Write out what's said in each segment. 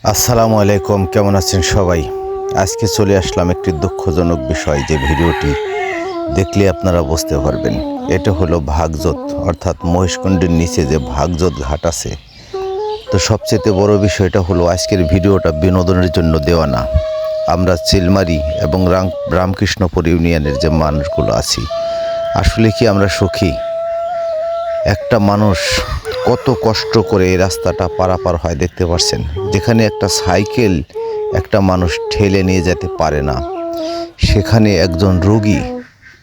আসসালামু আলাইকুম, কেমন আছেন সবাই? আজকে চলে আসলাম একটি দুঃখজনক বিষয়, যে ভিডিওটি দেখলে আপনারা বুঝতে পারবেন। এটা হলো ভাগজত, অর্থাৎ মহেশকুণ্ডের নিচে যে ভাগজত ঘাট আছে। তো সবচেয়ে বড় বিষয়টা হলো আজকের ভিডিওটা বিনোদনের জন্য দেওয়া না। আমরা চিলমারি এবং রামকৃষ্ণপুর ইউনিয়নের যে মানুষগুলো আছি, আসলে কি আমরা সুখী? একটা মানুষ কত কষ্ট করে এই রাস্তাটা পারাপার হয় দেখতে পাচ্ছেন, যেখানে একটা সাইকেল একটা মানুষ ঠেলে নিয়ে যেতে পারে না, সেখানে একজন রোগী,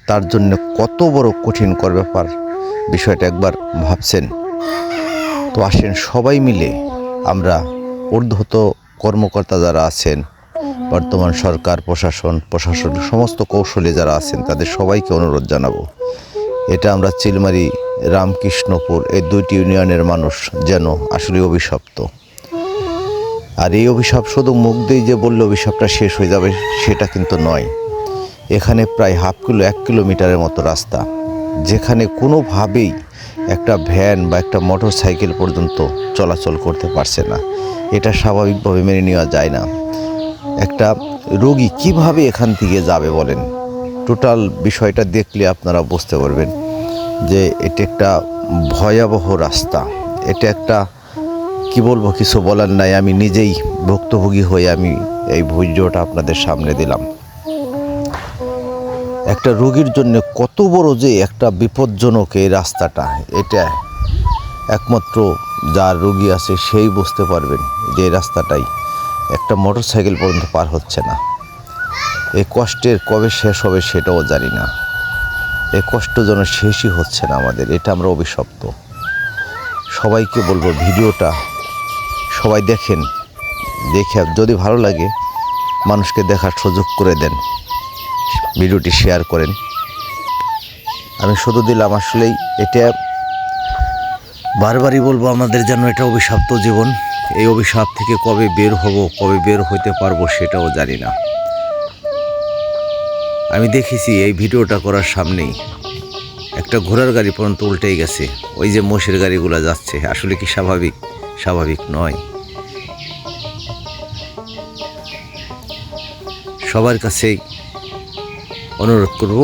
তার জন্য কত বড় কঠিন কর ব্যাপার। বিষয়টা একবার ভাবছেন? তো আসেন সবাই মিলে আমরা ঊর্ধ্বত কর্মকর্তা যারা আছেন, বর্তমান সরকার প্রশাসন সমস্ত কৌশলী যারা আছেন, তাদের সবাইকে অনুরোধ জানাবো, এটা আমরা চিলমারি রামকৃষ্ণপুর এই দুইটি ইউনিয়নের মানুষ যেন আসলে অভিশপ্ত। আর এই অভিশাপ শুধু মুখ দিয়ে যে বললে অভিশাপটা শেষ হয়ে যাবে সেটা কিন্তু নয়। এখানে প্রায় 1 কিলোমিটারের মতো রাস্তা, যেখানে কোনোভাবেই একটা ভ্যান বা একটা মোটর সাইকেল পর্যন্ত চলাচল করতে পারছে না। এটা স্বাভাবিকভাবে মেনে নেওয়া যায় না। একটা রোগী কিভাবে এখান থেকে যাবে বলেন? টোটাল বিষয়টা দেখলে আপনারা বুঝতে পারবেন যে এটা একটা ভয়াবহ রাস্তা। এটা একটা কি বলবো, কিছু বলার নাই। আমি নিজেই ভুক্তভোগী হয়ে আমি এই ভিডিওটা আপনাদের সামনে দিলাম। একটা রোগীর জন্য কত বড় যে একটা বিপজ্জনক এই রাস্তাটা, এটা একমাত্র যার রোগী আছে সেই বুঝতে পারবেন যে এই রাস্তাটাই একটা মোটর সাইকেল পর্যন্ত পার হচ্ছে না। এই কষ্টের কবে শেষ হবে সেটাও জানি না। এই কষ্ট যেন শেষই হচ্ছে না আমাদের, এটা আমরা অভিশপ্ত। সবাইকে বলবো ভিডিওটা সবাই দেখেন, দেখে যদি ভালো লাগে মানুষকে দেখার সুযোগ করে দেন, ভিডিওটি শেয়ার করেন। আমি শুধু দিলাম, আসলেই এটা বারবারই বলবো, আমাদের যেন এটা অভিশপ্ত জীবন। এই অভিশাপ থেকে কবে বের হব, কবে বের হইতে পারবো সেটাও জানি না। আমি দেখেছি এই ভিডিওটা করার সামনেই একটা ঘোড়ার গাড়ি পর্যন্ত উল্টেই গেছে। ওই যে মোষের গাড়িগুলো যাচ্ছে, আসলে কি স্বাভাবিক? স্বাভাবিক নয়। সবার কাছেই অনুরোধ করব,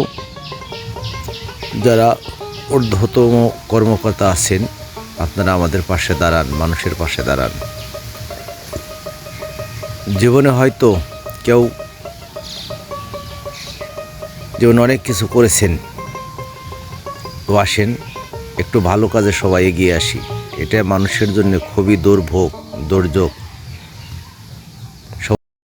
যারা ঊর্ধ্বতম কর্মকর্তা আছেন, আপনারা আমাদের পাশে দাঁড়ান, মানুষের পাশে দাঁড়ান। জীবনে হয়তো কেউ জীবনে অনেক কিছু করেছেন, তো আসেন একটু ভালো কাজে সবাই এগিয়ে আসি। এটা মানুষের জন্য খুবই দুর্ভোগ, দুর্যোগ।